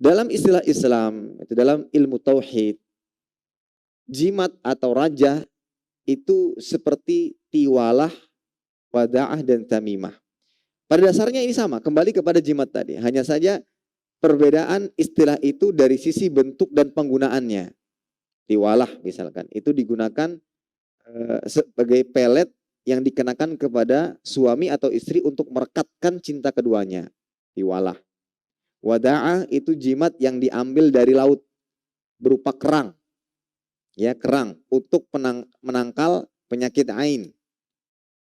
Dalam istilah Islam, itu dalam ilmu tauhid, jimat atau raja itu seperti tiwalah, wada'ah, dan tamimah. Pada dasarnya ini sama, kembali kepada jimat tadi. Hanya saja perbedaan istilah itu dari sisi bentuk dan penggunaannya. Tiwalah misalkan, itu digunakan sebagai pelet yang dikenakan kepada suami atau istri untuk merekatkan cinta keduanya. Tiwalah. Wada'ah itu jimat yang diambil dari laut berupa kerang. Ya, kerang untuk menangkal penyakit ain.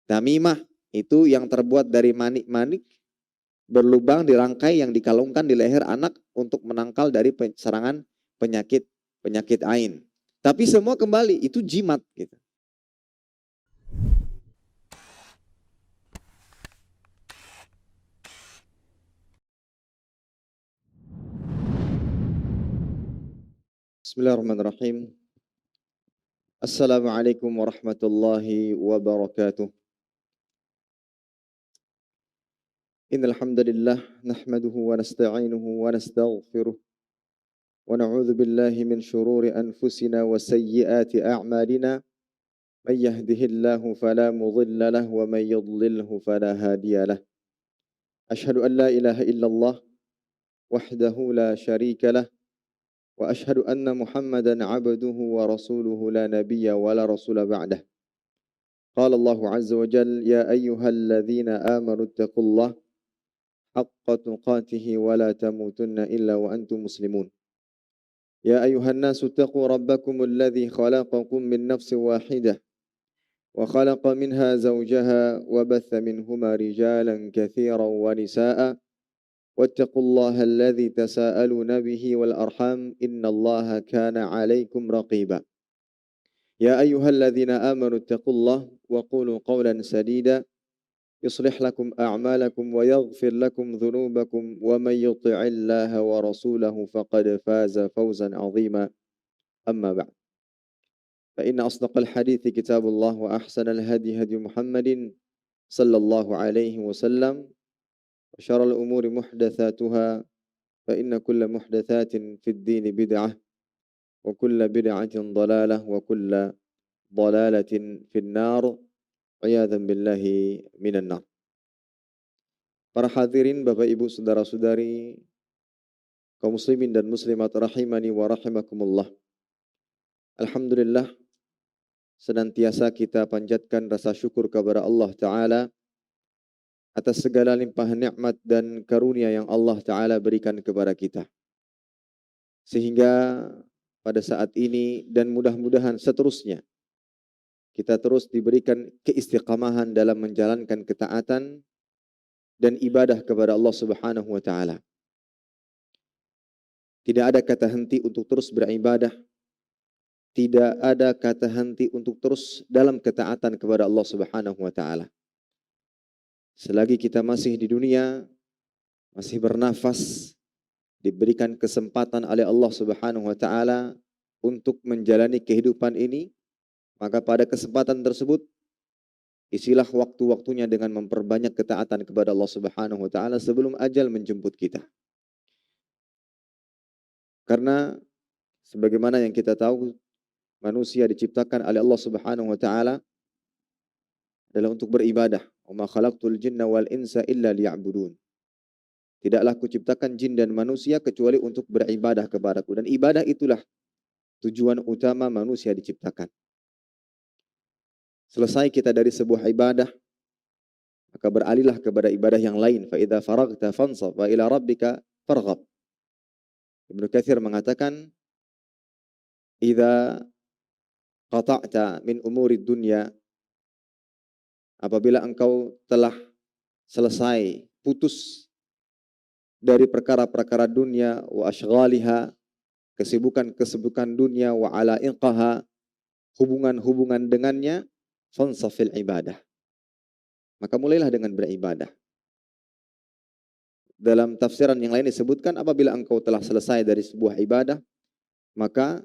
Tamimah itu yang terbuat dari manik-manik berlubang dirangkai yang dikalungkan di leher anak untuk menangkal dari serangan penyakit ain. Tapi semua kembali itu jimat gitu. Bismillahirrahmanirrahim. Assalamualaikum warahmatullahi wabarakatuh. Innal hamdalillah nahmaduhu wa nasta'inuhu wa nastaghfiruh wa na'udzu billahi min shururi anfusina wa sayyiati a'malina. Man yahdihillahu fala mudilla lahu wa man yudlilhu fala hadiya lahu. Asyhadu an la ilaha illallah wahdahu la syarika lah wa asyhadu anna Muhammadan 'abduhu wa rasuluhu la nabiyya wa la rasula ba'dah. Qala Allah 'azza wa jalla ya ayyuhalladzina amanu taqullaha haqqa tuqatih wa la tamutunna illa wa antum muslimun. Ya ayyuhan nasu taqu rabbakumul ladzi khalaqakum min nafsin wahidah wa khalaqa minha zawjaha wa batha minhuma rijalan katsiran wa nisaa'a wattaqullaha alladzi tasaaluna bihi wal arham innallaha kana 'alaikum raqiba. Ya ayyuhalladzina amanu taqullaha wa qulu qawlan sadida يصلح لكم أعمالكم ويغفر لكم ذنوبكم ومن يطع الله ورسوله فقد فاز فوزا عظيما أما بعد فإن أصدق الحديث كتاب الله وأحسن الهدي هدي محمد صلى الله عليه وسلم وشر الأمور محدثاتها فإن كل محدثات في الدين بدعة وكل بدعة ضلالة وكل ضلالة في النار A'yadzan billahi minan nar. Para hadirin, Bapak Ibu, saudara-saudari, kaum muslimin dan muslimat rahimani wa rahimakumullah. Alhamdulillah, senantiasa kita panjatkan rasa syukur kepada Allah Ta'ala atas segala limpahan nikmat dan karunia yang Allah Ta'ala berikan kepada kita. Sehingga pada saat ini dan mudah-mudahan seterusnya kita terus diberikan keistiqamahan dalam menjalankan ketaatan dan ibadah kepada Allah Subhanahu wa taala. Tidak ada kata henti untuk terus beribadah. Tidak ada kata henti untuk terus dalam ketaatan kepada Allah Subhanahu wa taala. Selagi kita masih di dunia, masih bernafas, diberikan kesempatan oleh Allah Subhanahu wa taala untuk menjalani kehidupan ini, maka pada kesempatan tersebut isilah waktu-waktunya dengan memperbanyak ketaatan kepada Allah Subhanahu wa taala sebelum ajal menjemput kita. Karena sebagaimana yang kita tahu, manusia diciptakan oleh Allah Subhanahu wa taala adalah untuk beribadah. Wa ma khalaqtul jinna wal insa illa liya'budun. Tidaklah kuciptakan jin dan manusia kecuali untuk beribadah kepadaku, dan ibadah itulah tujuan utama manusia diciptakan. Selesai kita dari sebuah ibadah, maka beralihlah kepada ibadah yang lain. Fa idza faragta fansab wa ila rabbika farghab. Ibnu Katsir mengatakan, idza qata'ta min umuri dunya, apabila engkau telah selesai, putus dari perkara-perkara dunia, wa ashghaliha, kesibukan-kesibukan dunia, wa ala'iqaha, hubungan-hubungan dengannya, fansafil ibadah, maka mulailah dengan beribadah. Dalam tafsiran yang lain disebutkan, apabila engkau telah selesai dari sebuah ibadah, maka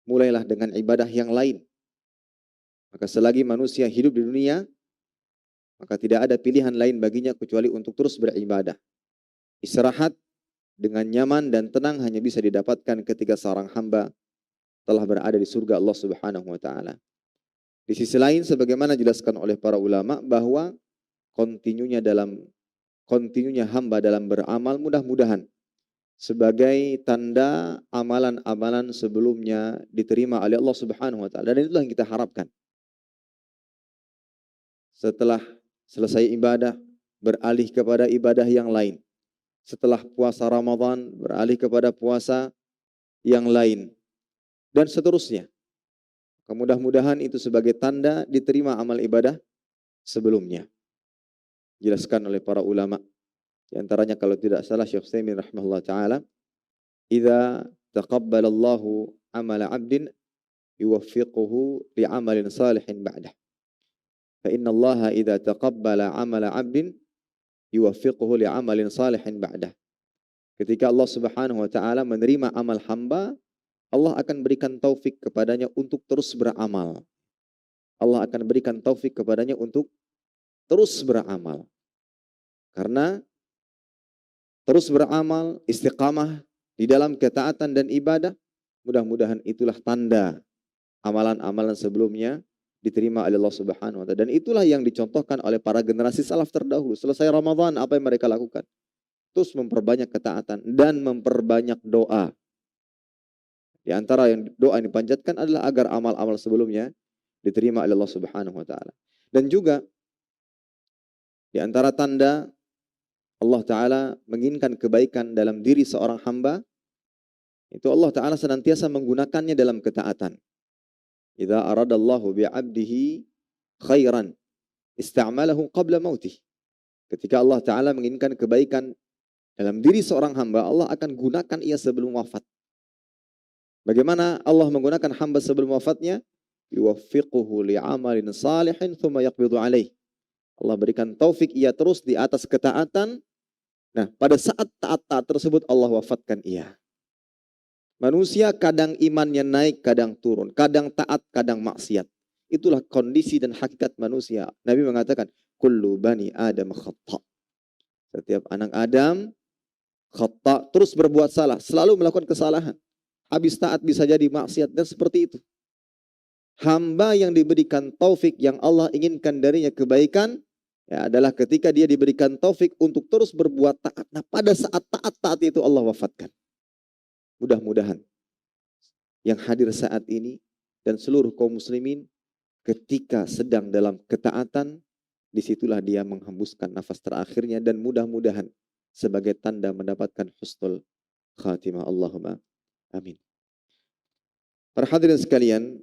mulailah dengan ibadah yang lain. Maka selagi manusia hidup di dunia, maka tidak ada pilihan lain baginya kecuali untuk terus beribadah. Istirahat dengan nyaman dan tenang hanya bisa didapatkan ketika seorang hamba telah berada di surga Allah Subhanahu wa taala. Di sisi lain sebagaimana dijelaskan oleh para ulama bahwa kontinunya hamba dalam beramal mudah-mudahan sebagai tanda amalan-amalan sebelumnya diterima oleh Allah Subhanahu wa taala, dan itulah yang kita harapkan. Setelah selesai ibadah beralih kepada ibadah yang lain. Setelah puasa Ramadan beralih kepada puasa yang lain dan seterusnya. Mudah-mudahan itu sebagai tanda diterima amal ibadah sebelumnya. Jelaskan oleh para ulama. Di antaranya kalau tidak salah Syekh Utsaimin rahimahullah taala, "Idza taqabbalallahu amala 'abdin yuwaffiquhu li'amalin salihin ba'dah. Fa inna Allah idza taqabbala 'amala 'abdin yuwaffiquhu li'amalin salihin ba'dah." Ketika Allah Subhanahu wa taala menerima amal hamba, Allah akan berikan taufik kepadanya untuk terus beramal. Allah akan berikan taufik kepadanya untuk terus beramal. Karena terus beramal, istiqamah di dalam ketaatan dan ibadah, mudah-mudahan itulah tanda amalan-amalan sebelumnya diterima oleh Allah Subhanahu wa taala. Dan itulah yang dicontohkan oleh para generasi salaf terdahulu. Selesai Ramadan, apa yang mereka lakukan? Terus memperbanyak ketaatan dan memperbanyak doa. Di antara yang doa yang dipanjatkan adalah agar amal-amal sebelumnya diterima oleh Allah Subhanahu wa taala. Dan juga di antara tanda Allah taala menginginkan kebaikan dalam diri seorang hamba, itu Allah taala senantiasa menggunakannya dalam ketaatan. Idza aradallahu bi'abdihi khairan ista'malahu qabla mautih. Ketika Allah taala menginginkan kebaikan dalam diri seorang hamba, Allah akan gunakan ia sebelum wafat. Bagaimana Allah menggunakan hamba sebelum wafatnya? Yuwaffiquhu li'amalin salihin thumma yaqbidu alaih. Allah berikan taufik ia terus di atas ketaatan. Nah, pada saat taat-taat tersebut Allah wafatkan ia. Manusia kadang imannya naik, kadang turun. Kadang taat, kadang maksiat. Itulah kondisi dan hakikat manusia. Nabi mengatakan, kullu bani Adam khata'. Setiap anak Adam khata', terus berbuat salah. Selalu melakukan kesalahan. Habis taat bisa jadi maksiat, dan seperti itu. Hamba yang diberikan taufik yang Allah inginkan darinya kebaikan, ya, adalah ketika dia diberikan taufik untuk terus berbuat taat. Nah, pada saat taat itu Allah wafatkan. Mudah-mudahan yang hadir saat ini dan seluruh kaum muslimin ketika sedang dalam ketaatan, disitulah dia menghembuskan nafas terakhirnya, dan mudah-mudahan sebagai tanda mendapatkan husnul khatimah. Allahumma amin. Para hadirin sekalian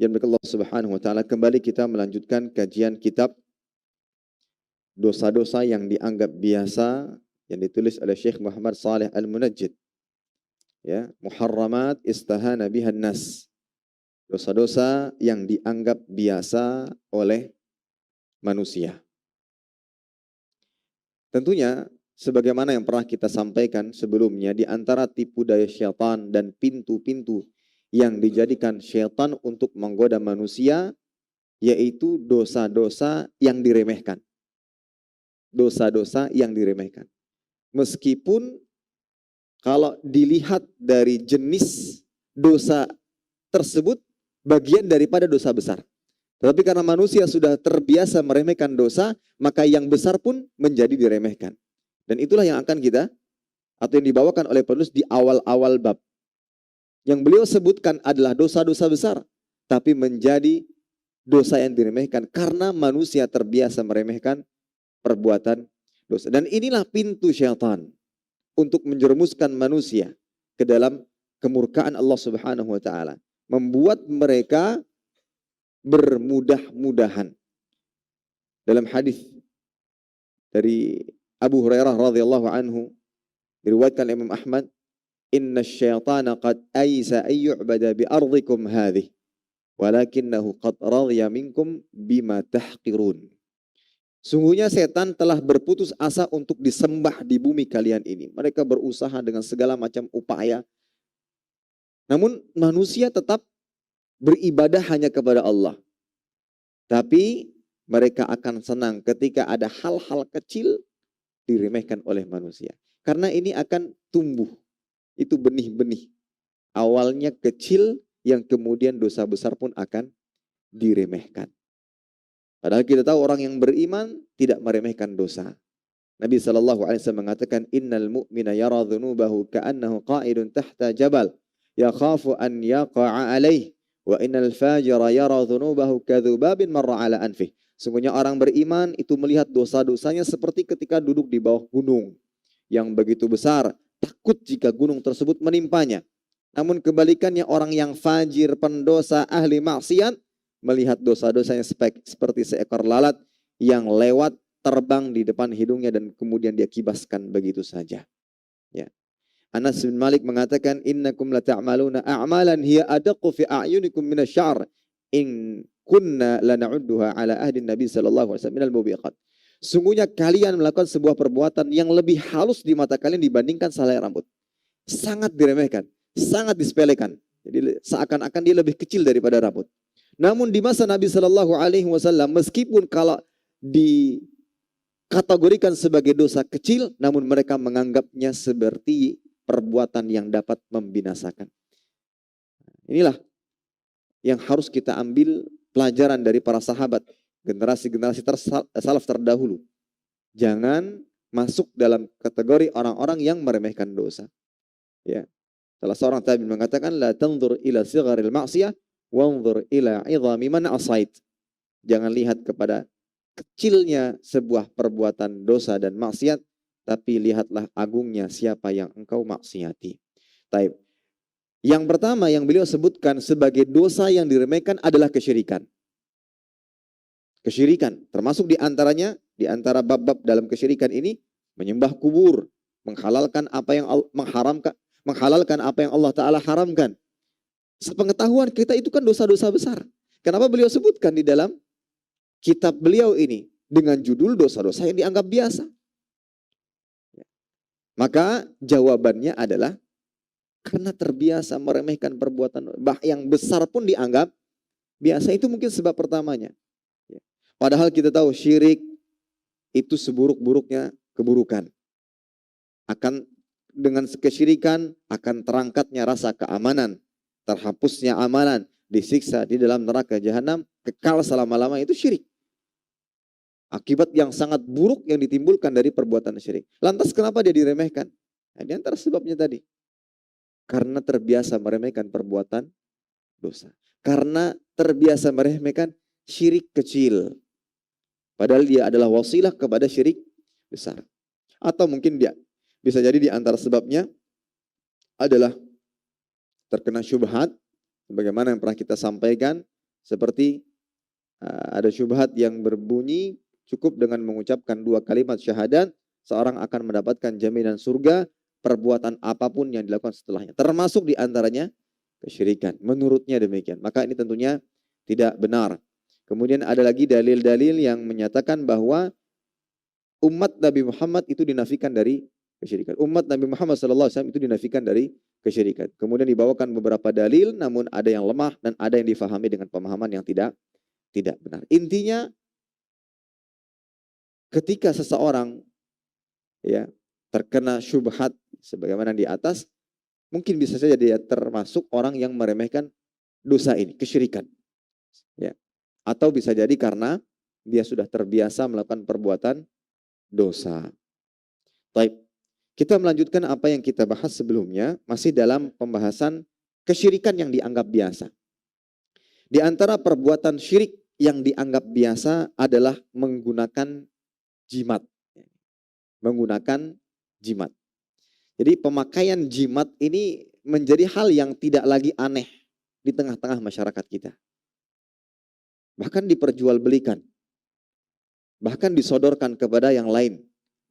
yang berkah Allah Subhanahu wa taala, kembali kita melanjutkan kajian kitab dosa-dosa yang dianggap biasa yang ditulis oleh Syekh Muhammad Saleh Al-Munajjid. Ya, muharramat istahana bihan nas. Dosa-dosa yang dianggap biasa oleh manusia. Tentunya sebagaimana yang pernah kita sampaikan sebelumnya, di antara tipu daya syaitan dan pintu-pintu yang dijadikan syaitan untuk menggoda manusia, yaitu dosa-dosa yang diremehkan. Dosa-dosa yang diremehkan. Meskipun kalau dilihat dari jenis dosa tersebut, bagian daripada dosa besar. Tetapi karena manusia sudah terbiasa meremehkan dosa, maka yang besar pun menjadi diremehkan. Dan itulah yang akan kita, atau yang dibawakan oleh penulis di awal-awal bab. Yang beliau sebutkan adalah dosa-dosa besar, tapi menjadi dosa yang diremehkan karena manusia terbiasa meremehkan perbuatan dosa. Dan inilah pintu syaitan untuk menjerumuskan manusia ke dalam kemurkaan Allah Subhanahu wa taala, membuat mereka bermudah-mudahan. Dalam hadis dari Abu Hurairah radhiyallahu anhu diriwayatkan Imam Ahmad, "Inna syaitana qad aisa ay yu'bada bi ardikum hadhihi, walakinnahu qad radiya minkum bima tahqirun." Sungguhnya setan telah berputus asa untuk disembah di bumi kalian ini. Mereka berusaha dengan segala macam upaya. Namun manusia tetap beribadah hanya kepada Allah. Tapi mereka akan senang ketika ada hal-hal kecil diremehkan oleh manusia. Karena ini akan tumbuh. Itu benih-benih. Awalnya kecil, yang kemudian dosa besar pun akan diremehkan. Padahal kita tahu orang yang beriman tidak meremehkan dosa. Nabi SAW mengatakan, Innal mu'mina yara dhunubahu ka'annahu qa'idun tahta jabal. Yakhafu an yaqa'a alaih. Wa innal fajira yara dhunubahu kadhubabin marra ala anfih. Sungguhnya orang beriman itu melihat dosa-dosanya seperti ketika duduk di bawah gunung yang begitu besar, takut jika gunung tersebut menimpanya. Namun kebalikannya orang yang fajir, pendosa, ahli maksiat, melihat dosa-dosanya seperti seekor lalat yang lewat terbang di depan hidungnya dan kemudian dia kibaskan begitu saja. Ya. Anas bin Malik mengatakan, Innakum la ta'maluna a'malan hiya adaqqu fi a'yunikum minasy-sya'r in kunna lana'udduha ala ahdi Nabi sallallahu alaihi wasallam minal mubiqat. Sungguhnya kalian melakukan sebuah perbuatan yang lebih halus di mata kalian dibandingkan selai rambut. Sangat diremehkan, sangat disepelekan. Jadi seakan-akan dia lebih kecil daripada rambut. Namun di masa Nabi Shallallahu Alaihi Wasallam, meskipun kalau dikategorikan sebagai dosa kecil, namun mereka menganggapnya seperti perbuatan yang dapat membinasakan. Inilah yang harus kita ambil pelajaran dari para sahabat, generasi-generasi salaf terdahulu. Jangan masuk dalam kategori orang-orang yang meremehkan dosa. Ya. Salah seorang tabi'in mengatakan, la tanzur ila sigharil ma'siyah, wanzur ila 'idhami man asait. Jangan lihat kepada kecilnya sebuah perbuatan dosa dan maksiat, tapi lihatlah agungnya siapa yang engkau maksiati. Taib. Yang pertama yang beliau sebutkan sebagai dosa yang diremehkan adalah kesyirikan. Kesyirikan, termasuk di antaranya, di antara bab-bab dalam kesyirikan ini, menyembah kubur, menghalalkan apa yang menghalalkan apa yang Allah Ta'ala haramkan. Sepengetahuan kita itu kan dosa-dosa besar. Kenapa beliau sebutkan di dalam kitab beliau ini dengan judul dosa-dosa yang dianggap biasa? Maka jawabannya adalah karena terbiasa meremehkan perbuatan yang besar pun dianggap biasa. Itu mungkin sebab pertamanya. Padahal kita tahu syirik itu seburuk-buruknya keburukan. Dengan kesyirikan akan terangkatnya rasa keamanan, terhapusnya amalan, disiksa di dalam neraka jahanam, kekal selama-lama, itu syirik. Akibat yang sangat buruk yang ditimbulkan dari perbuatan syirik. Lantas kenapa dia diremehkan? Nah, di antara sebabnya tadi. Karena terbiasa meremehkan perbuatan dosa. Karena terbiasa meremehkan syirik kecil. Padahal dia adalah wasilah kepada syirik besar. Atau mungkin dia bisa jadi di antara sebabnya adalah terkena syubhat, sebagaimana yang pernah kita sampaikan, seperti ada syubhat yang berbunyi cukup dengan mengucapkan 2 kalimat syahadat, seorang akan mendapatkan jaminan surga, perbuatan apapun yang dilakukan setelahnya. Termasuk di antaranya kesyirikan. Menurutnya demikian. Maka ini tentunya tidak benar. Kemudian ada lagi dalil-dalil yang menyatakan bahwa umat Nabi Muhammad itu dinafikan dari kesyirikan. Umat Nabi Muhammad SAW itu dinafikan dari kesyirikan. Kemudian dibawakan beberapa dalil, namun ada yang lemah dan ada yang difahami dengan pemahaman yang tidak benar. Intinya, ketika seseorang ya terkena syubhat sebagaimana di atas, mungkin bisa saja dia termasuk orang yang meremehkan dosa ini, kesyirikan. Ya. Atau bisa jadi karena dia sudah terbiasa melakukan perbuatan dosa. Baik. Kita melanjutkan apa yang kita bahas sebelumnya, masih dalam pembahasan kesyirikan yang dianggap biasa. Di antara perbuatan syirik yang dianggap biasa adalah menggunakan jimat. Menggunakan jimat. Jadi pemakaian jimat ini menjadi hal yang tidak lagi aneh di tengah-tengah masyarakat kita. Bahkan diperjualbelikan. Bahkan disodorkan kepada yang lain.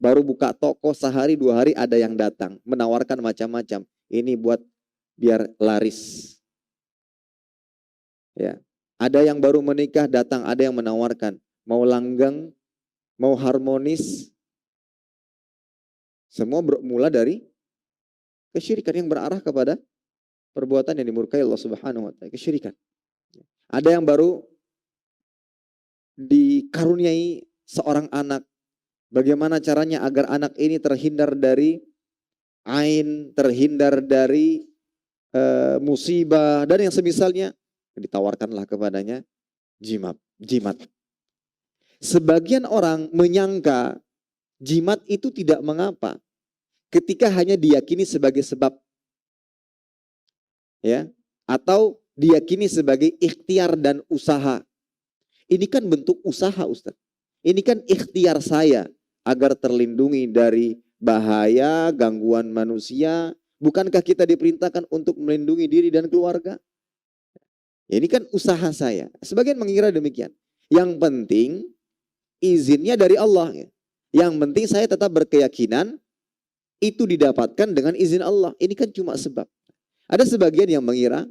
Baru buka toko sehari 2 hari ada yang datang. Menawarkan macam-macam. Ini buat biar laris. Ya. Ada yang baru menikah datang. Ada yang menawarkan. Mau langgeng. Mau harmonis. Semua bermula dari kesyirikan yang berarah kepada perbuatan yang dimurkai Allah Subhanahu wa Ta'ala. Kesyirikan. Ada yang baru dikaruniai seorang anak. Bagaimana caranya agar anak ini terhindar dari ain, terhindar dari musibah dan yang semisalnya, ditawarkanlah kepadanya jimat. Sebagian orang menyangka jimat itu tidak mengapa ketika hanya diyakini sebagai sebab, ya, atau diyakini sebagai ikhtiar dan usaha. Ini kan bentuk usaha, Ustaz. Ini kan ikhtiar saya agar terlindungi dari bahaya, gangguan manusia. Bukankah kita diperintahkan untuk melindungi diri dan keluarga? Ya, ini kan usaha saya. Sebagian mengira demikian. Yang penting izinnya dari Allah. Yang penting saya tetap berkeyakinan itu didapatkan dengan izin Allah. Ini kan cuma sebab. Ada sebagian yang mengira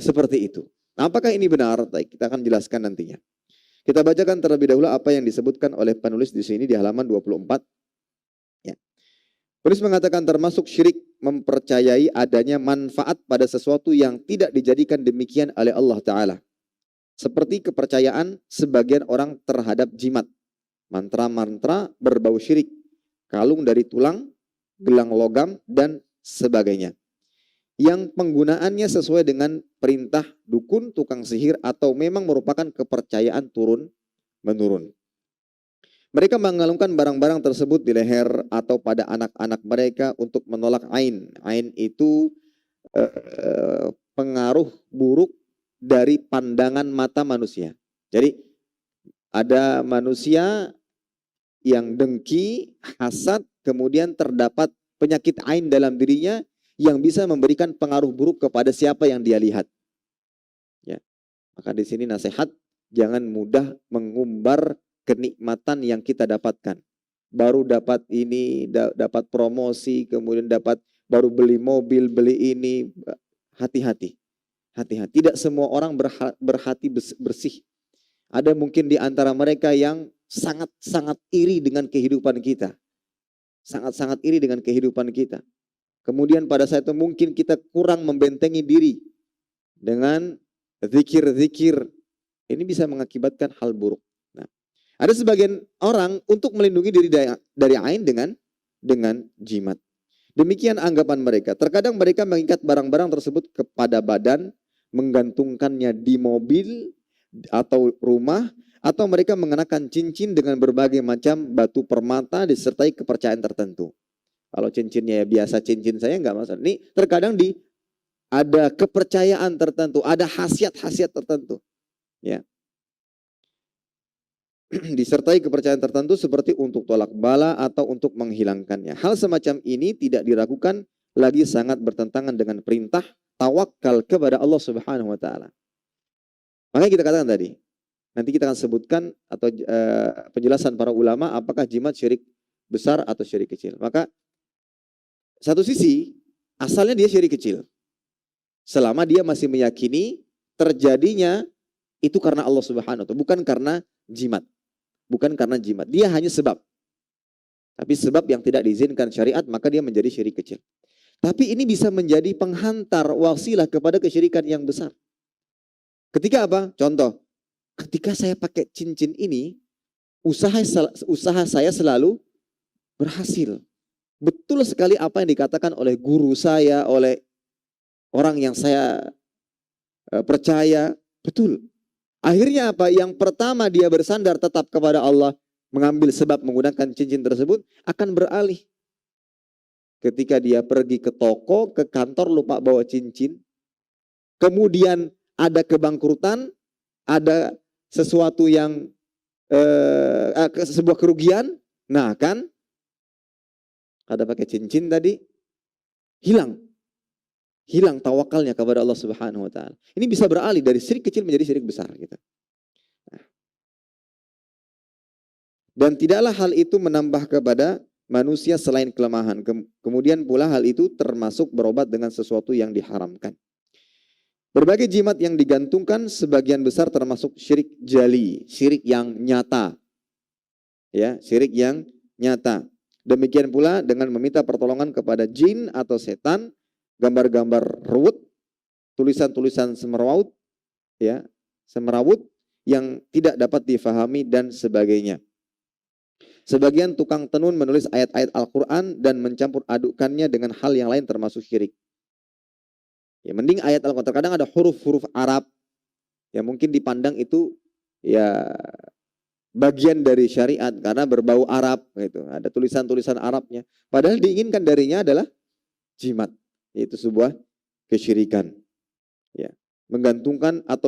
seperti itu. Nah, apakah ini benar? Kita akan jelaskan nantinya. Kita bacakan terlebih dahulu apa yang disebutkan oleh penulis di sini di halaman 24. Ya. Penulis mengatakan termasuk syirik mempercayai adanya manfaat pada sesuatu yang tidak dijadikan demikian oleh Allah Ta'ala. Seperti kepercayaan sebagian orang terhadap jimat. Mantra-mantra berbau syirik. Kalung dari tulang, gelang logam, dan sebagainya. Yang penggunaannya sesuai dengan perintah dukun, tukang sihir, atau memang merupakan kepercayaan turun-menurun. Mereka mengalungkan barang-barang tersebut di leher atau pada anak-anak mereka untuk menolak ain. Ain itu pengaruh buruk dari pandangan mata manusia. Jadi ada manusia yang dengki, hasad, kemudian terdapat penyakit ain dalam dirinya, yang bisa memberikan pengaruh buruk kepada siapa yang dia lihat. Ya. Maka di sini nasihat, jangan mudah mengumbar kenikmatan yang kita dapatkan. Baru dapat ini, dapat promosi, kemudian baru beli mobil, beli ini. Hati-hati. Hati-hati. Tidak semua orang berhati bersih. Ada mungkin di antara mereka yang sangat-sangat iri dengan kehidupan kita. Sangat-sangat iri dengan kehidupan kita. Kemudian pada saat itu mungkin kita kurang membentengi diri dengan zikir-zikir. Ini bisa mengakibatkan hal buruk. Nah, ada sebagian orang untuk melindungi diri dari ain dengan jimat. Demikian anggapan mereka. Terkadang mereka mengikat barang-barang tersebut kepada badan, menggantungkannya di mobil atau rumah, atau mereka mengenakan cincin dengan berbagai macam batu permata disertai kepercayaan tertentu. Kalau cincinnya ya biasa cincin saya nggak masalah. Ini terkadang ada kepercayaan tertentu, ada khasiat-khasiat tertentu. Ya. Disertai kepercayaan tertentu seperti untuk tolak bala atau untuk menghilangkannya. Hal semacam ini tidak diragukan lagi sangat bertentangan dengan perintah tawakal kepada Allah Subhanahu wa taala. Makanya kita katakan tadi, nanti kita akan sebutkan atau penjelasan para ulama apakah jimat syirik besar atau syirik kecil. Maka satu sisi, asalnya dia syirik kecil. Selama dia masih meyakini terjadinya itu karena Allah Subhanahu wa taala, bukan karena jimat. Bukan karena jimat. Dia hanya sebab. Tapi sebab yang tidak diizinkan syariat, maka dia menjadi syirik kecil. Tapi ini bisa menjadi penghantar wasilah kepada kesyirikan yang besar. Ketika apa? Contoh, ketika saya pakai cincin ini, usaha saya selalu berhasil. Betul sekali apa yang dikatakan oleh guru saya, oleh orang yang saya percaya. Betul. Akhirnya apa? Yang pertama dia bersandar tetap kepada Allah, mengambil sebab menggunakan cincin tersebut, akan beralih. Ketika dia pergi ke toko, ke kantor, lupa bawa cincin. Kemudian ada kebangkrutan, ada sesuatu yang sebuah kerugian. Nah kan, ada pakai cincin tadi, hilang tawakalnya kepada Allah Subhanahu wa taala. Ini bisa beralih dari syirik kecil menjadi syirik besar gitu. Dan tidaklah hal itu menambah kepada manusia selain kelemahan. Kemudian pula hal itu termasuk berobat dengan sesuatu yang diharamkan. Berbagai jimat yang digantungkan sebagian besar termasuk syirik jali, syirik yang nyata. Ya, syirik yang nyata. Demikian pula dengan meminta pertolongan kepada jin atau setan, gambar-gambar ruwet, tulisan-tulisan semerawut, ya, semerawut yang tidak dapat difahami dan sebagainya. Sebagian tukang tenun menulis ayat-ayat Al-Quran dan mencampur adukannya dengan hal yang lain termasuk syirik. Ya, mending ayat Al-Quran. Terkadang ada huruf-huruf Arab yang mungkin dipandang itu ya bagian dari syariat karena berbau Arab gitu. Ada tulisan-tulisan Arabnya. Padahal diinginkan darinya adalah jimat. Itu sebuah kesyirikan. Ya, menggantungkan atau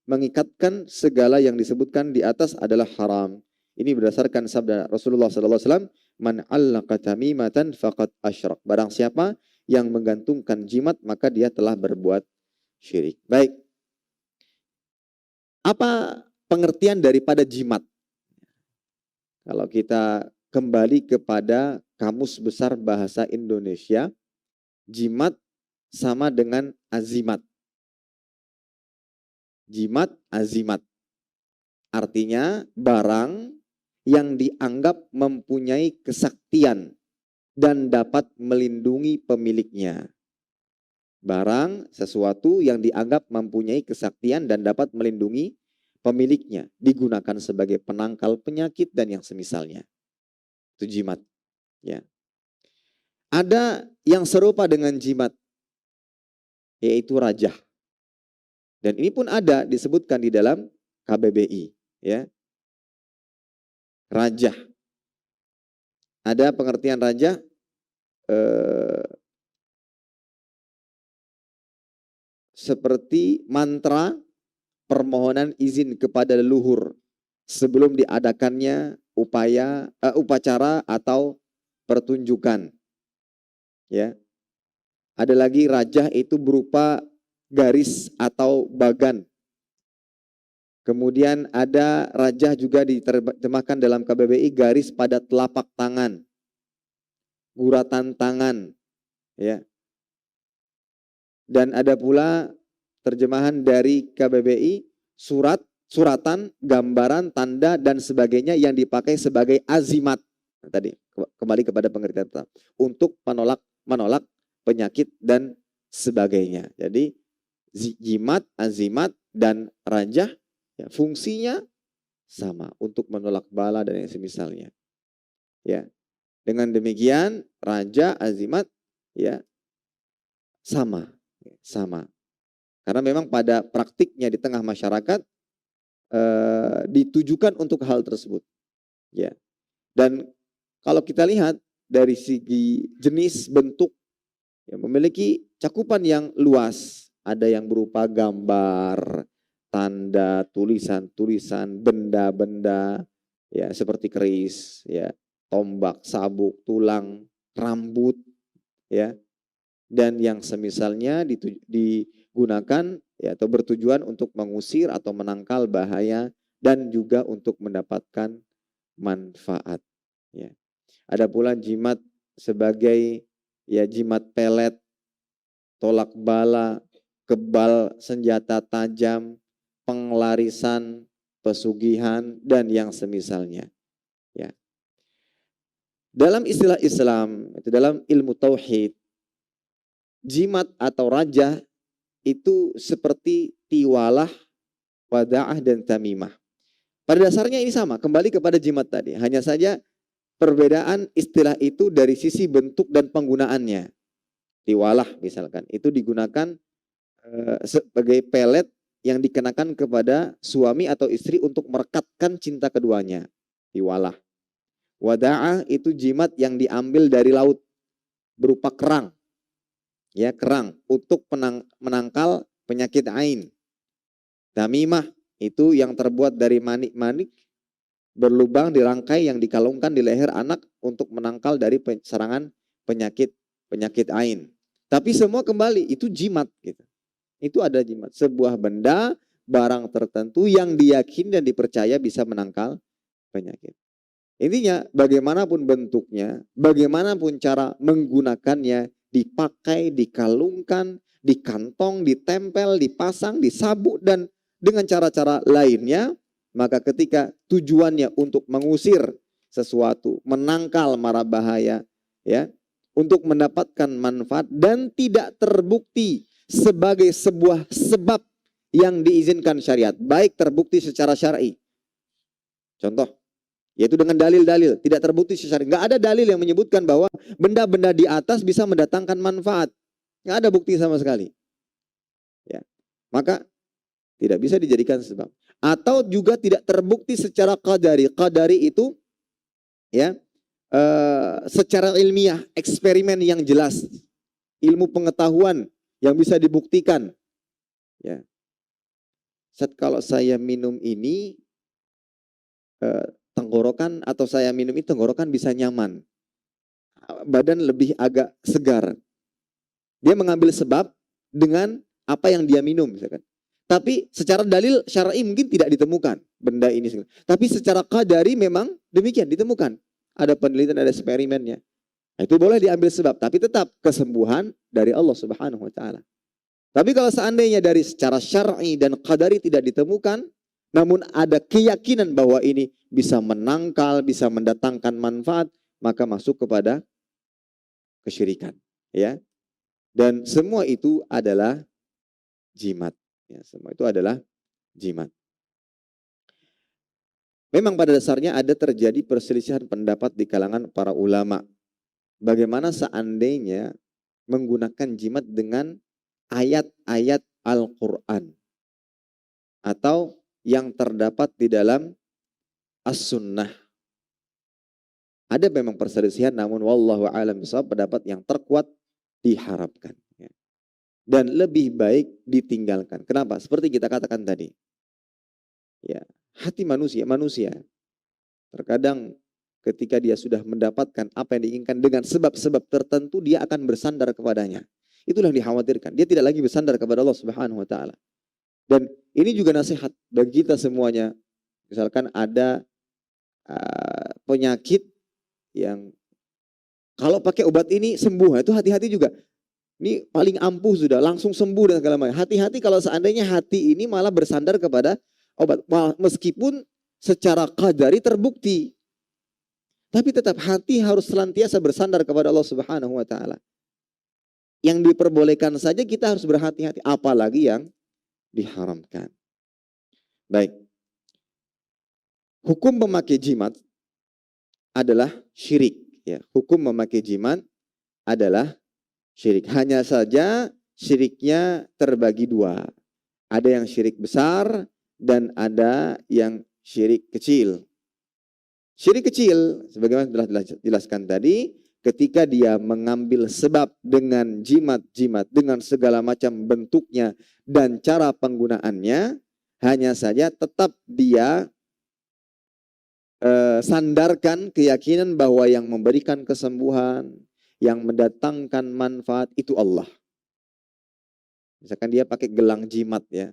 mengikatkan segala yang disebutkan di atas adalah haram. Ini berdasarkan sabda Rasulullah SAW, man 'allaqa tamimatan faqad asyrak. Barang siapa yang menggantungkan jimat, maka dia telah berbuat syirik. Baik. Apa pengertian daripada jimat? Kalau kita kembali kepada Kamus Besar Bahasa Indonesia, jimat sama dengan azimat. Jimat, azimat. Artinya barang yang dianggap mempunyai kesaktian dan dapat melindungi pemiliknya. Barang, sesuatu yang dianggap mempunyai kesaktian dan dapat melindungi pemiliknya. Digunakan sebagai penangkal penyakit dan yang semisalnya. Itu jimat. Ya. Ada yang serupa dengan jimat, yaitu rajah. Dan ini pun ada disebutkan di dalam KBBI. Ya. Rajah. Ada pengertian rajah seperti mantra permohonan izin kepada leluhur sebelum diadakannya upacara atau pertunjukan. Ya. Ada lagi rajah itu berupa garis atau bagan. Kemudian ada rajah juga diterjemahkan dalam KBBI garis pada telapak tangan, guratan tangan, ya. Dan ada pula terjemahan dari KBBI suratan, gambaran, tanda dan sebagainya yang dipakai sebagai azimat. Nah, tadi kembali kepada pengertian pertama, untuk menolak penyakit dan sebagainya. Jadi jimat, azimat dan rajah ya, fungsinya sama untuk menolak bala dan yang semisalnya. Ya. Dengan demikian raja, azimat ya sama. Karena memang pada praktiknya di tengah masyarakat ditujukan untuk hal tersebut. Ya. Dan kalau kita lihat dari segi jenis bentuk ya, memiliki cakupan yang luas. Ada yang berupa gambar, tanda, tulisan-tulisan, benda-benda ya seperti keris, ya, tombak, sabuk, tulang, rambut, ya. Dan yang semisalnya digunakan ya atau bertujuan untuk mengusir atau menangkal bahaya dan juga untuk mendapatkan manfaat, ya. Ada pula jimat sebagai ya jimat pelet, tolak bala, kebal senjata tajam, penglarisan, pesugihan dan yang semisalnya. Ya. Dalam istilah Islam, itu dalam ilmu tauhid, jimat atau rajah itu seperti tiwalah, wada'ah dan tamimah. Pada dasarnya ini sama, kembali kepada jimat tadi. Hanya saja perbedaan istilah itu dari sisi bentuk dan penggunaannya. Tiwalah misalkan, itu digunakan sebagai pelet yang dikenakan kepada suami atau istri untuk merekatkan cinta keduanya. Tiwalah. Wada'ah itu jimat yang diambil dari laut berupa kerang. Ya, kerang untuk menangkal penyakit ain. Tamimah itu yang terbuat dari manik-manik berlubang dirangkai yang dikalungkan di leher anak untuk menangkal dari serangan penyakit ain. Tapi semua kembali itu jimat gitu. Itu ada jimat, sebuah benda, barang tertentu yang diyakini dan dipercaya bisa menangkal penyakit. Intinya bagaimanapun bentuknya, bagaimanapun cara menggunakannya, dipakai, dikalungkan, dikantong, ditempel, dipasang, disabuk dan dengan cara-cara lainnya, maka ketika tujuannya untuk mengusir sesuatu, menangkal mara bahaya, ya, untuk mendapatkan manfaat dan tidak terbukti sebagai sebuah sebab yang diizinkan syariat, baik terbukti secara syar'i. Contoh, Yaitu dengan dalil-dalil, tidak terbukti secara. Nggak ada dalil yang menyebutkan bahwa benda-benda di atas bisa mendatangkan manfaat. Nggak ada bukti sama sekali. Ya. Maka tidak bisa dijadikan sebab. Atau juga tidak terbukti secara qadari. Qadari itu ya secara ilmiah, eksperimen yang jelas, ilmu pengetahuan yang bisa dibuktikan. Ya. Kalau saya minum ini tenggorokan atau saya minum itu tenggorokan bisa nyaman. Badan lebih agak segar. Dia mengambil sebab dengan apa yang dia minum misalkan. Tapi secara dalil syar'i mungkin tidak ditemukan benda ini. Tapi secara qadari memang demikian ditemukan. Ada penelitian, ada eksperimennya. Itu boleh diambil sebab, tapi tetap kesembuhan dari Allah Subhanahu wa taala. Tapi kalau seandainya dari secara syar'i dan qadari tidak ditemukan, namun ada keyakinan bahwa ini bisa menangkal, bisa mendatangkan manfaat, maka masuk kepada kesyirikan, ya. Dan semua itu adalah jimat, ya, semua itu adalah jimat. Memang pada dasarnya ada terjadi perselisihan pendapat di kalangan para ulama. Bagaimana seandainya menggunakan jimat dengan ayat-ayat Al-Quran atau yang terdapat di dalam As-Sunnah. Ada memang perselisihan, namun wallahu a'lam bishawab, pendapat yang terkuat diharapkan. Dan lebih baik ditinggalkan. Kenapa? Seperti kita katakan tadi. Ya, hati manusia terkadang ketika dia sudah mendapatkan apa yang diinginkan dengan sebab-sebab tertentu, dia akan bersandar kepadanya. Itulah yang dikhawatirkan. Dia tidak lagi bersandar kepada Allah Subhanahu wa taala. Dan ini juga nasihat bagi kita semuanya. Misalkan ada penyakit yang kalau pakai obat ini sembuh, itu hati-hati juga. Ini paling ampuh sudah, langsung sembuh dan segala macam. Hati-hati kalau seandainya hati ini malah bersandar kepada obat. Meskipun secara qadari terbukti. Tapi tetap hati harus senantiasa bersandar kepada Allah Subhanahu wa taala. Yang diperbolehkan saja kita harus berhati-hati, apalagi yang diharamkan. Baik. Hukum memakai jimat adalah syirik, ya. Hukum memakai jimat adalah syirik. Hanya saja syiriknya terbagi dua. Ada yang syirik besar dan ada yang syirik kecil. Syirik kecil, sebagaimana telah dijelaskan tadi, ketika dia mengambil sebab dengan jimat-jimat, dengan segala macam bentuknya dan cara penggunaannya, hanya saja tetap dia sandarkan keyakinan bahwa yang memberikan kesembuhan, yang mendatangkan manfaat itu Allah. Misalkan dia pakai gelang jimat, ya,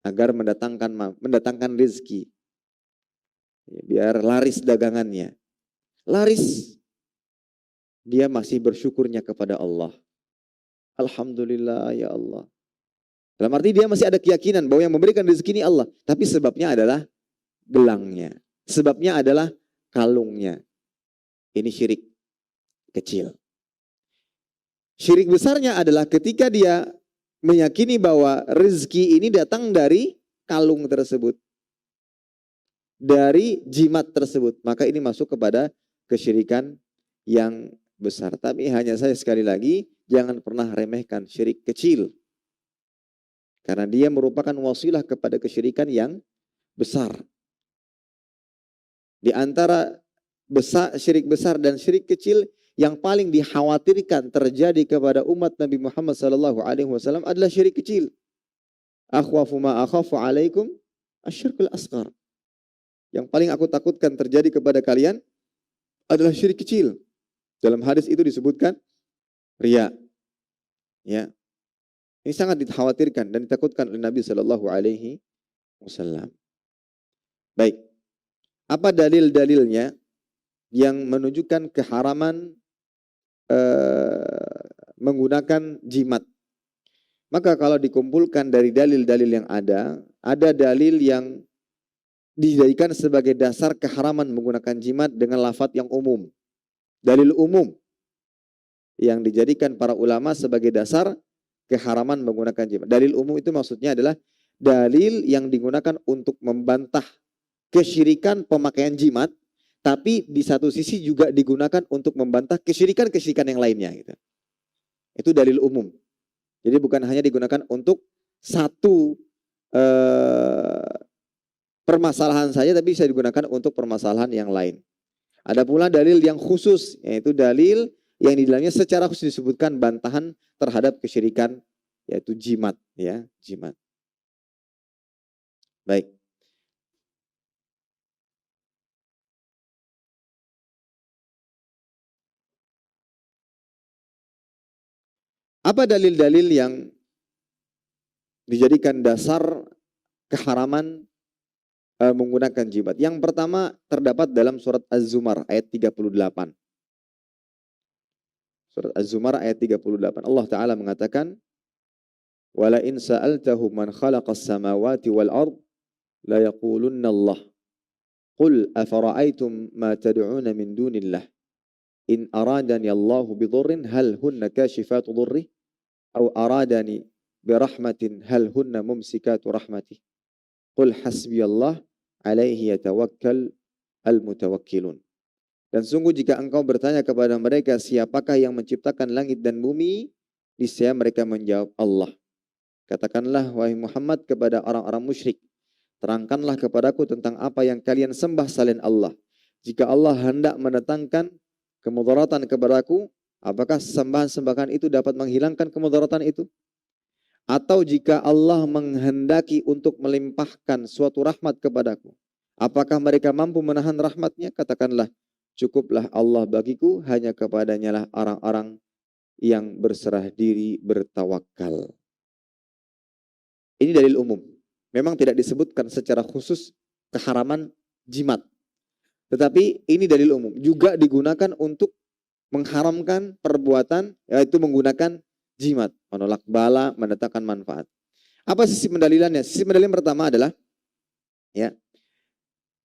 agar mendatangkan rezeki, biar laris dagangannya. Laris, dia masih bersyukurnya kepada Allah. Alhamdulillah ya Allah. Dalam arti dia masih ada keyakinan bahwa yang memberikan rezeki ini Allah. Tapi sebabnya adalah gelangnya. Sebabnya adalah kalungnya. Ini syirik kecil. Syirik besarnya adalah ketika dia meyakini bahwa rezeki ini datang dari kalung tersebut, dari jimat tersebut. Maka ini masuk kepada kesyirikan yang besar. Tapi hanya saya sekali lagi, jangan pernah remehkan syirik kecil. Karena dia merupakan wasilah kepada kesyirikan yang besar. Di antara syirik besar dan syirik kecil, yang paling dikhawatirkan terjadi kepada umat Nabi Muhammad SAW adalah syirik kecil. Akhwafu ma akhafu alaikum asyirkul asghar. Yang paling aku takutkan terjadi kepada kalian adalah syirik kecil. Dalam hadis itu disebutkan riya. Ya. Ini sangat dikhawatirkan dan ditakutkan oleh Nabi SAW. Baik. Apa dalil-dalilnya yang menunjukkan keharaman menggunakan jimat? Maka kalau dikumpulkan dari dalil-dalil yang ada dalil yang dijadikan sebagai dasar keharaman menggunakan jimat dengan lafaz yang umum. Dalil umum yang dijadikan para ulama sebagai dasar keharaman menggunakan jimat. Dalil umum itu maksudnya adalah dalil yang digunakan untuk membantah kesyirikan pemakaian jimat, tapi di satu sisi juga digunakan untuk membantah kesyirikan-kesyirikan yang lainnya gitu. Itu dalil umum. Jadi bukan hanya digunakan untuk satu permasalahan saja, tapi bisa digunakan untuk permasalahan yang lain. Ada pula dalil yang khusus, yaitu dalil yang di dalamnya secara khusus disebutkan bantahan terhadap kesyirikan, yaitu jimat, ya, jimat. Baik. Apa dalil-dalil yang dijadikan dasar keharaman menggunakan jimat? Yang pertama terdapat dalam surat Az-Zumar ayat 38. Surat Az-Zumar ayat 38. Allah Ta'ala mengatakan, "Wala in sa'altahum man khalaqas samawati wal ard la yaqulunna Allah. Qul afara'aytum ma tad'una min dunillah. In aradani Allahu bidurrin hal hunna kashifatu dhurri aw aradani birahmatin hal hunna mumsikatu rahmatih. Qul hasbiyallah alaihi yatawakkal al-mutawakkilun." Dan sungguh jika engkau bertanya kepada mereka siapakah yang menciptakan langit dan bumi, niscaya mereka menjawab Allah. Katakanlah wahai Muhammad kepada orang-orang musyrik, terangkanlah kepadaku tentang apa yang kalian sembah selain Allah. Jika Allah hendak mendatangkan kemudaratan kepadaku, apakah sembahan-sembahan itu dapat menghilangkan kemudaratan itu? Atau jika Allah menghendaki untuk melimpahkan suatu rahmat kepadaku, apakah mereka mampu menahan rahmatnya? Katakanlah, cukuplah Allah bagiku, hanya kepadanya lah orang-orang yang berserah diri bertawakal. Ini dalil umum. Memang tidak disebutkan secara khusus keharaman jimat. Tetapi ini dalil umum. Juga digunakan untuk mengharamkan perbuatan, yaitu menggunakan jimat. Menolak bala, mendatangkan manfaat. Apa sisi pendalilannya? Sisi pendalilan pertama adalah, ya,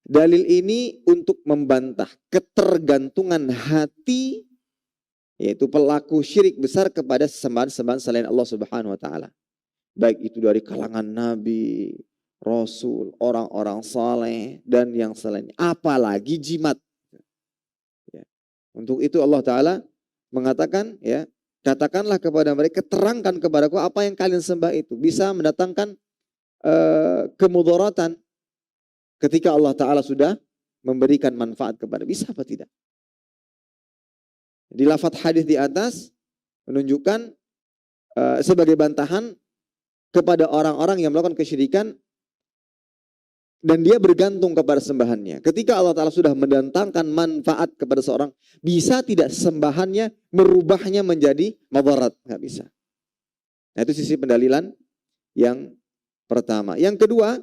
dalil ini untuk membantah ketergantungan hati, yaitu pelaku syirik besar kepada sembahan-sembahan selain Allah Subhanahu wa taala. Baik itu dari kalangan nabi, rasul, orang-orang saleh dan yang selainnya, apalagi jimat. Ya. Untuk itu Allah taala mengatakan, ya, katakanlah kepada mereka, terangkan kepadaku apa yang kalian sembah itu bisa mendatangkan kemudaratan. Ketika Allah Ta'ala sudah memberikan manfaat kepada, bisa apa tidak? Di lafaz hadis di atas menunjukkan sebagai bantahan kepada orang-orang yang melakukan kesyirikan dan dia bergantung kepada sembahannya. Ketika Allah Ta'ala sudah mendatangkan manfaat kepada seorang, bisa tidak sembahannya merubahnya menjadi madarat? Nggak bisa. Nah, itu sisi pendalilan yang pertama. Yang kedua,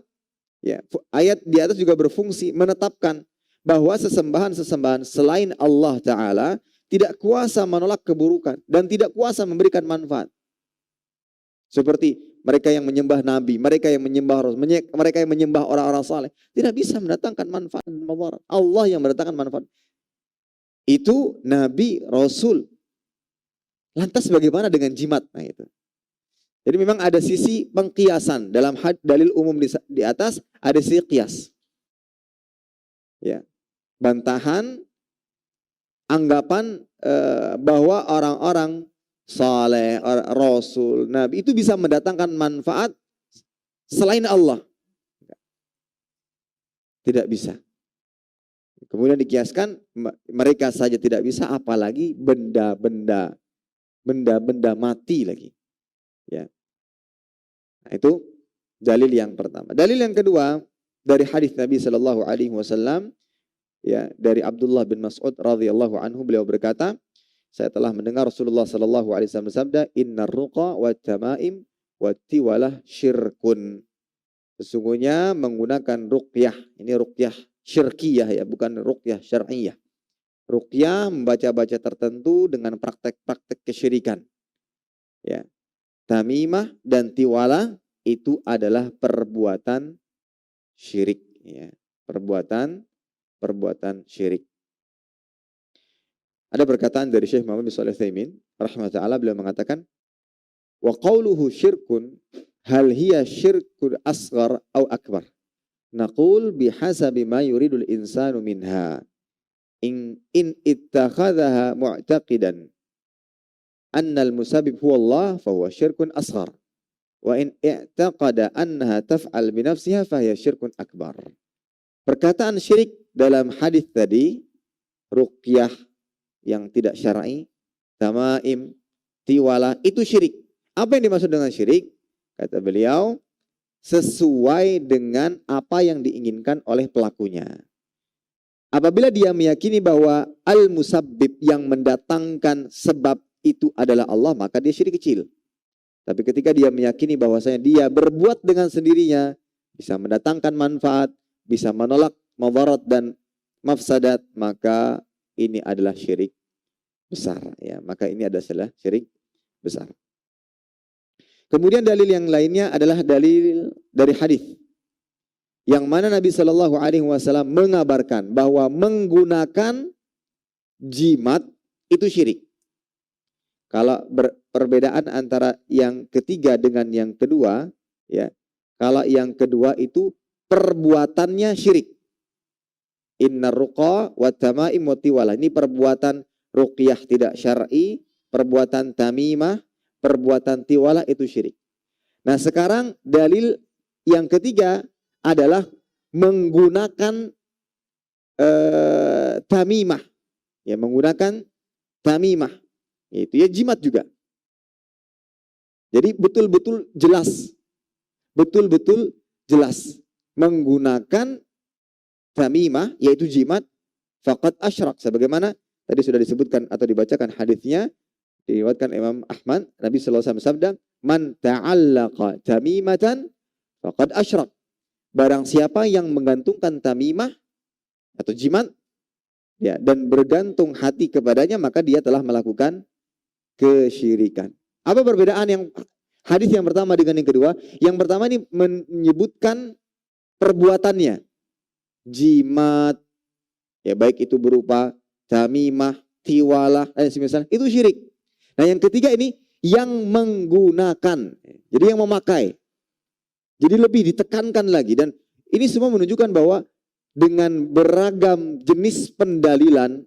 ya, ayat di atas juga berfungsi menetapkan bahwa sesembahan-sesembahan selain Allah Ta'ala tidak kuasa menolak keburukan dan tidak kuasa memberikan manfaat. Seperti mereka yang menyembah nabi, mereka yang menyembah rasul, mereka yang menyembah orang-orang saleh, tidak bisa mendatangkan manfaat dan madarat. Allah yang mendatangkan manfaat. Itu nabi, rasul. Lantas bagaimana dengan jimat? Nah, itu. Jadi memang ada sisi pengkiasan dalam dalil umum di atas, ada sisi kias. Ya. Bantahan anggapan bahwa orang-orang saleh, rasul, nabi itu bisa mendatangkan manfaat selain Allah. Tidak bisa. Kemudian dikiaskan mereka saja tidak bisa, apalagi benda-benda mati lagi. Ya. Nah, itu dalil yang pertama. Dalil yang kedua dari hadis Nabi Shallallahu Alaihi Wasallam, ya, dari Abdullah bin Mas'ud radhiyallahu anhu, beliau berkata, saya telah mendengar Rasulullah Shallallahu Alaihi Wasallam bersabda, Innar ruqa wa tamaim wa tiwalah syirkun. Sesungguhnya menggunakan ruqyah, ini ruqyah syirkiyah, ya, bukan ruqyah syar'iyah. Ruqyah membaca-baca tertentu dengan praktek-praktek kesyirikan. Ya. Tamimah dan tiwalah itu adalah perbuatan syirik. Ya. Perbuatan syirik. Ada perkataan dari Syekh Muhammad bin Shalih Al-Utsaimin rahimahullah, beliau mengatakan, wa qawluhu syirkun hal hiya syirkun asghar au akbar. Naqul bihasabi ma yuridul insanu minha. In ittakhadhaha mu'taqidan annal musabbib huwa Allah fahuwa syirkun asghar. Wa in i'taqada annaha taf'al binafsiha fahiya syirkun akbar. Perkataan syirik dalam hadis tadi, ruqyah yang tidak syar'i, tamaim, tiwala, itu syirik. Apa yang dimaksud dengan syirik? Kata beliau, sesuai dengan apa yang diinginkan oleh pelakunya. Apabila dia meyakini bahwa al-musabbib yang mendatangkan sebab itu adalah Allah, maka dia syirik kecil. Tapi ketika dia meyakini bahwasanya dia berbuat dengan sendirinya, bisa mendatangkan manfaat, bisa menolak madarat dan mafsadat, maka ini adalah syirik besar. Ya, maka ini adalah syirik besar. Kemudian dalil yang lainnya adalah dalil dari hadis yang mana Nabi Shallallahu Alaihi Wasallam mengabarkan bahwa menggunakan jimat itu syirik. Kalau perbedaan antara yang ketiga dengan yang kedua, ya, kalau yang kedua itu perbuatannya syirik. Innar ruqa wa tamaim wa tiwala. Ini perbuatan ruqyah tidak syar'i, perbuatan tamimah, perbuatan tiwala itu syirik. Nah, sekarang dalil yang ketiga adalah menggunakan tamimah. Ya, menggunakan tamimah. Itu ya jimat juga. Jadi betul-betul jelas. Betul-betul jelas. Menggunakan tamimah, yaitu jimat, faqad asyrak. Sebagaimana tadi sudah disebutkan atau dibacakan hadisnya, diriwayatkan Imam Ahmad, Nabi SAW bersabda, man ta'allaqa tamimatan faqad asyrak. Barang siapa yang menggantungkan tamimah atau jimat, ya, dan bergantung hati kepadanya, maka dia telah melakukan kesyirikan. Apa perbedaan yang hadis yang pertama dengan yang kedua? Yang pertama ini menyebutkan perbuatannya. Jimat, ya baik itu berupa tamimah, tiwalah, semisal itu syirik. Nah, yang ketiga ini yang menggunakan, jadi yang memakai. Jadi lebih ditekankan lagi, dan ini semua menunjukkan bahwa dengan beragam jenis pendalilan,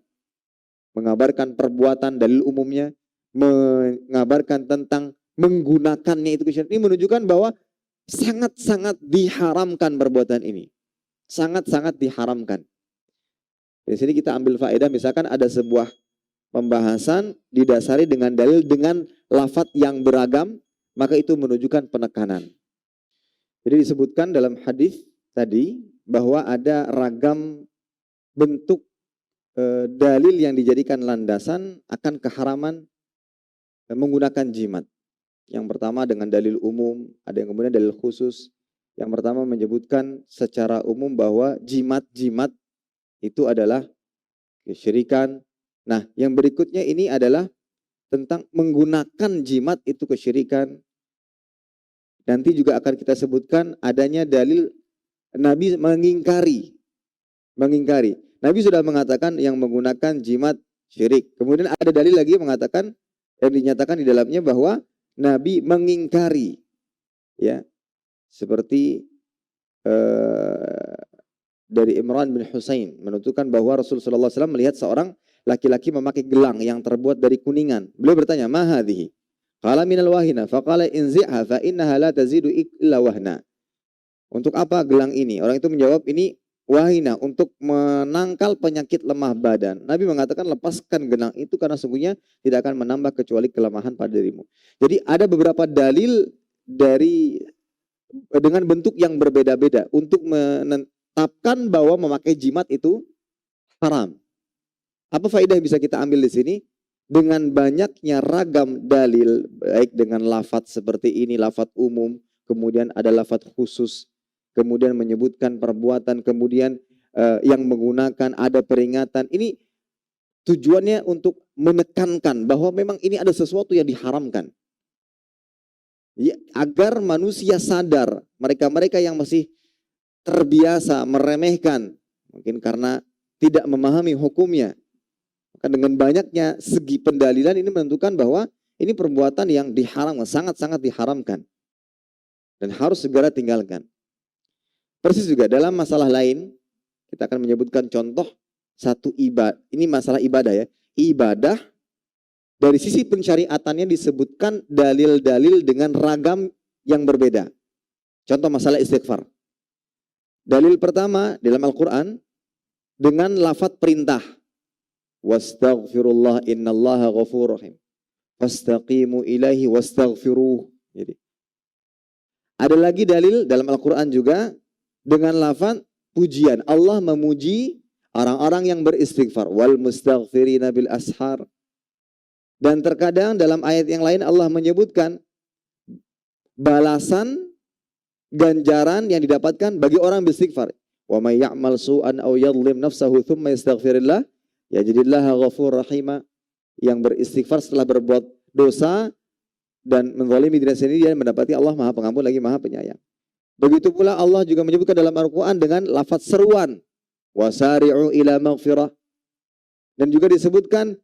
mengabarkan perbuatan, dalil umumnya, mengabarkan tentang menggunakannya itu kesyirikan, ini menunjukkan bahwa sangat-sangat diharamkan perbuatan ini. Sangat-sangat diharamkan. Di sini kita ambil faedah, misalkan ada sebuah pembahasan didasari dengan dalil dengan lafadz yang beragam, maka itu menunjukkan penekanan. Jadi disebutkan dalam hadis tadi bahwa ada ragam bentuk dalil yang dijadikan landasan akan keharaman menggunakan jimat. Yang pertama dengan dalil umum, ada yang kemudian dalil khusus. Yang pertama menyebutkan secara umum bahwa jimat-jimat itu adalah kesyirikan. Nah, yang berikutnya ini adalah tentang menggunakan jimat itu kesyirikan. Nanti juga akan kita sebutkan adanya dalil Nabi mengingkari. Nabi sudah mengatakan yang menggunakan jimat syirik. Kemudian ada dalil lagi yang mengatakan, yang dinyatakan di dalamnya bahwa Nabi mengingkari, ya, seperti dari Imran bin Husain menunjukkan bahwa Rasulullah SAW melihat seorang laki-laki memakai gelang yang terbuat dari kuningan. Beliau bertanya, ma hadhihi? Qala minal wahina, faqala inzi'ha fa innaha la tazidu illa wahna. Untuk apa gelang ini? Orang itu menjawab, ini wahina, untuk menangkal penyakit lemah badan. Nabi mengatakan, lepaskan gelang itu karena sungguhnya tidak akan menambah kecuali kelemahan pada dirimu. Jadi ada beberapa dalil dengan bentuk yang berbeda-beda untuk menetapkan bahwa memakai jimat itu haram. Apa faedah yang bisa kita ambil di sini? Dengan banyaknya ragam dalil, baik dengan lafadz seperti ini, lafadz umum, kemudian ada lafadz khusus, kemudian menyebutkan perbuatan, kemudian yang menggunakan, ada peringatan. Ini tujuannya untuk menekankan bahwa memang ini ada sesuatu yang diharamkan. Ya, agar manusia sadar, mereka-mereka yang masih terbiasa meremehkan, mungkin karena tidak memahami hukumnya. Maka dengan banyaknya segi pendalilan ini menentukan bahwa ini perbuatan yang diharamkan, sangat-sangat diharamkan. Dan harus segera tinggalkan. Persis juga dalam masalah lain, kita akan menyebutkan contoh satu ibadah. Ini masalah ibadah ya. Ibadah dari sisi pensyariatannya disebutkan dalil-dalil dengan ragam yang berbeda. Contoh masalah istighfar. Dalil pertama dalam Al-Quran dengan lafadz perintah. Wastaghfirullah innallaha ghafurur rahim. Fastaqimu ilaihi wastaghfiruh. Jadi, ada lagi dalil dalam Al-Quran juga dengan lafadz pujian. Allah memuji orang-orang yang beristighfar. Wal mustaghfirina bil ashar. Dan terkadang dalam ayat yang lain Allah menyebutkan balasan ganjaran yang didapatkan bagi orang beristighfar. Wa may ya'mal su'an aw yadhlim nafsahu thumma yastaghfirillah yajidillah ghafurur rahima. Yang beristighfar setelah berbuat dosa dan menzalimi diri sendiri, dia mendapati Allah Maha Pengampun lagi Maha Penyayang. Begitu pula Allah juga menyebutkan dalam Al-Quran dengan lafaz seruan. Wasari'u ila maghfirah. Dan juga disebutkan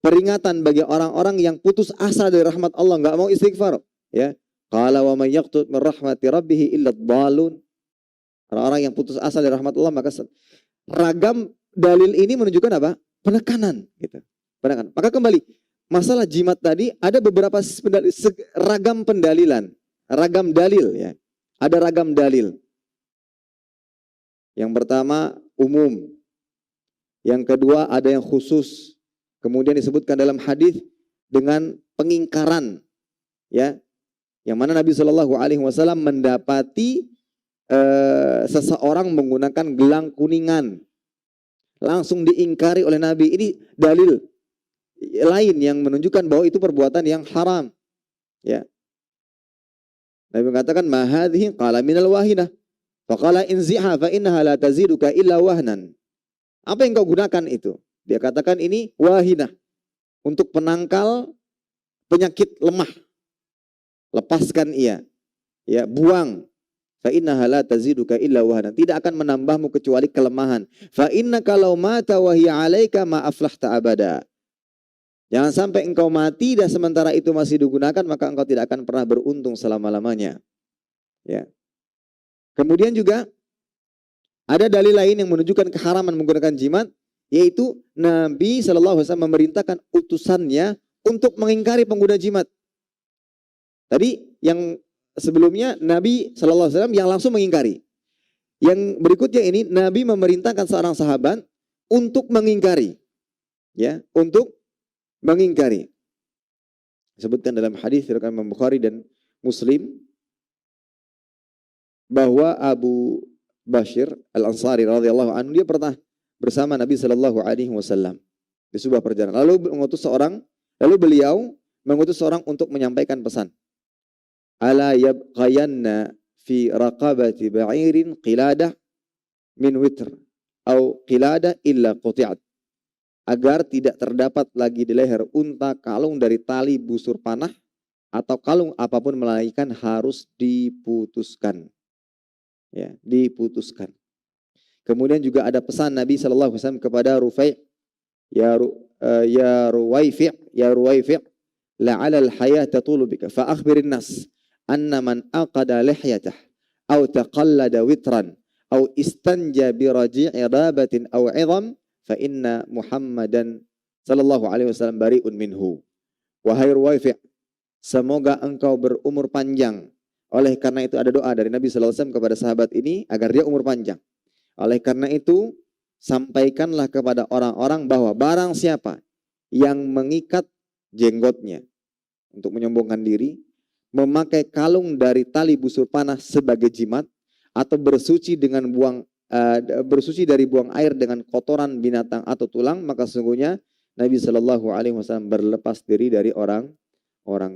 peringatan bagi orang-orang yang putus asa dari rahmat Allah, nggak mau istighfar. Ya, qala wa may yaqtut min rahmati rabbih illa dhalun. Orang-orang yang putus asa dari rahmat Allah, maka ragam dalil ini menunjukkan apa? Penekanan, gitu. Penekanan. Maka kembali masalah jimat tadi ada beberapa ragam pendalilan, ragam dalil ya. Ada ragam dalil. Yang pertama umum. Yang kedua ada yang khusus. Kemudian disebutkan dalam hadis dengan pengingkaran, ya, yang mana Nabi Shallallahu Alaihi Wasallam mendapati seseorang menggunakan gelang kuningan, langsung diingkari oleh Nabi. Ini dalil lain yang menunjukkan bahwa itu perbuatan yang haram. Ya, Nabi mengatakan mahadhi qala minal wahinah, faqala inziha fa innaha la taziduka illa wahnan. Apa yang kau gunakan itu? Dia katakan ini wahinah, untuk penangkal penyakit lemah. Lepaskan ia. Ya, buang. Fa innaha la taziduka illa wahnan. Tidak akan menambahmu kecuali kelemahan. Fa innaka law mata wa hiya 'alaika ma aflahta abada. Jangan sampai engkau mati dan sementara itu masih digunakan, maka engkau tidak akan pernah beruntung selama-lamanya. Ya. Kemudian juga ada dalil lain yang menunjukkan keharaman menggunakan jimat, yaitu Nabi Shallallahu Alaihi Wasallam memerintahkan utusannya untuk mengingkari pengguna jimat. Tadi yang sebelumnya Nabi Shallallahu Alaihi Wasallam yang langsung mengingkari. Yang berikutnya ini Nabi memerintahkan seorang sahabat untuk mengingkari, ya, untuk mengingkari. Disebutkan dalam hadis riwayat Imam Bukhari dan Muslim bahwa Abu Bashir Al-Ansari radhiyallahu anhu, dia pernah bersama Nabi Shallallahu Alaihi Wasallam di sebuah perjalanan. Lalu beliau mengutus seorang untuk menyampaikan pesan. Ala yabqayanna fi raqabati ba'irin qiladah min witr au qiladah illa quti'at. Agar tidak terdapat lagi di leher unta kalung dari tali busur panah atau kalung apapun melainkan harus diputuskan. Ya, diputuskan. Kemudian juga ada pesan Nabi Shallallahu Alaihi Wasallam kepada Rufai, ya Ruwaifi, la'ala al-hayah tatulu bika, fa akhbirin nas anna man aqada lihyatah aw taqallada witran aw istanja bi raji'i rabatin aw 'idham fa inna Muhammadan sallallahu alaihi wasallam bari'un minhu. Wahai Ruwaifi', semoga engkau berumur panjang. Oleh karena itu ada doa dari Nabi sallallahu alaihi wasallam kepada sahabat ini agar dia umur panjang. Oleh karena itu sampaikanlah kepada orang-orang bahwa barang siapa yang mengikat jenggotnya untuk menyombongkan diri, memakai kalung dari tali busur panah sebagai jimat, atau bersuci dari buang air dengan kotoran binatang atau tulang, maka sesungguhnya Nabi Shallallahu Alaihi Wasallam berlepas diri dari orang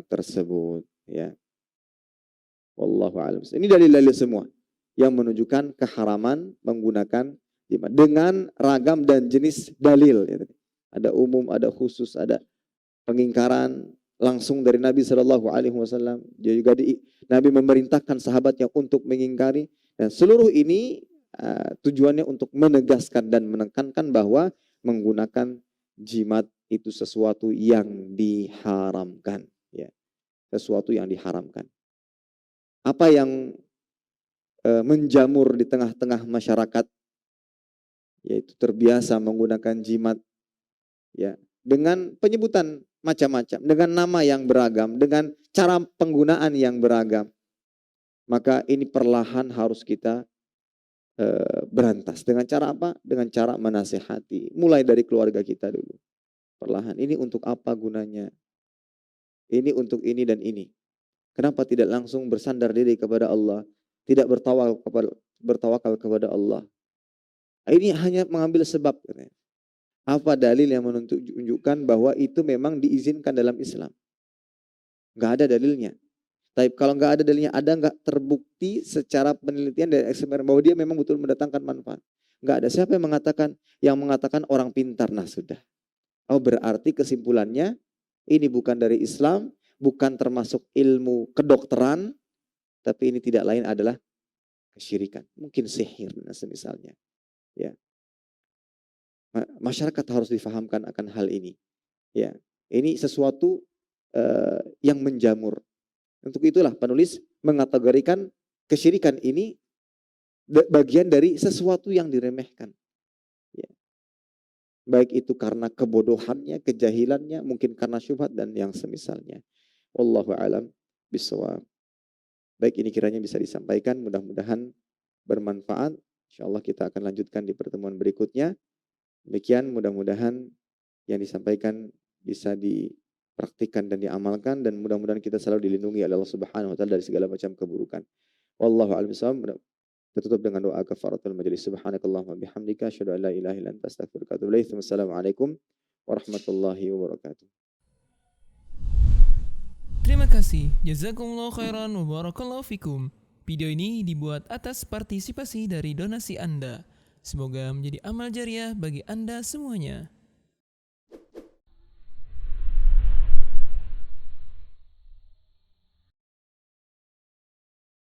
tersebut. Ya, wallahu a'lam. Ini dalil-dalil semua yang menunjukkan keharaman menggunakan jimat dengan ragam dan jenis dalil. Ya. Ada umum, ada khusus, ada pengingkaran langsung dari Nabi Shallallahu Alaihi Wasallam. Juga Nabi memerintahkan sahabatnya untuk mengingkari. Dan seluruh ini tujuannya untuk menegaskan dan menekankan bahwa menggunakan jimat itu sesuatu yang diharamkan, ya, sesuatu yang diharamkan. Apa yang menjamur di tengah-tengah masyarakat, yaitu terbiasa menggunakan jimat, ya, dengan penyebutan macam-macam, dengan nama yang beragam, dengan cara penggunaan yang beragam. Maka ini perlahan harus kita berantas. Dengan cara apa? Dengan cara menasehati. Mulai dari keluarga kita dulu. Perlahan. Ini untuk apa gunanya? Ini untuk ini dan ini. Kenapa tidak langsung bersandar diri kepada Allah? Tidak bertawakal kepada Allah. Ini hanya mengambil sebab. Apa dalil yang menunjukkan bahwa itu memang diizinkan dalam Islam? Nggak ada dalilnya. Tapi kalau nggak ada dalilnya, ada nggak terbukti secara penelitian dan eksperimen bahwa dia memang betul mendatangkan manfaat? Nggak ada. Siapa yang mengatakan? Yang mengatakan orang pintar. Nah sudah. Oh berarti kesimpulannya ini bukan dari Islam, bukan termasuk ilmu kedokteran, tapi ini tidak lain adalah kesyirikan. Mungkin sihir dan semisalnya. Ya. Masyarakat harus difahamkan akan hal ini. Ya. Ini sesuatu yang menjamur. Untuk itulah penulis mengategorikan kesyirikan ini bagian dari sesuatu yang diremehkan. Ya. Baik itu karena kebodohannya, kejahilannya, mungkin karena syubhat dan yang semisalnya. Wallahu a'lam bishawab. Baik, ini kiranya bisa disampaikan, mudah-mudahan bermanfaat. Insyaallah kita akan lanjutkan di pertemuan berikutnya. Demikian, mudah-mudahan yang disampaikan bisa dipraktikkan dan diamalkan, dan mudah-mudahan kita selalu dilindungi oleh Allah Subhanahu wa taala dari segala macam keburukan. Wallahu a'lam bishawab. Tertutup dengan doa kafaratul majelis. Subhanakallahumma bihamdika asyhadu an la ilaha illa anta astaghfiruka wa atubu ilaik. Wassalamualaikum warahmatullahi wabarakatuh. Terima kasih. Jazakumullah khairan wa barakallahu fikum. Video ini dibuat atas partisipasi dari donasi Anda. Semoga menjadi amal jariah bagi Anda semuanya.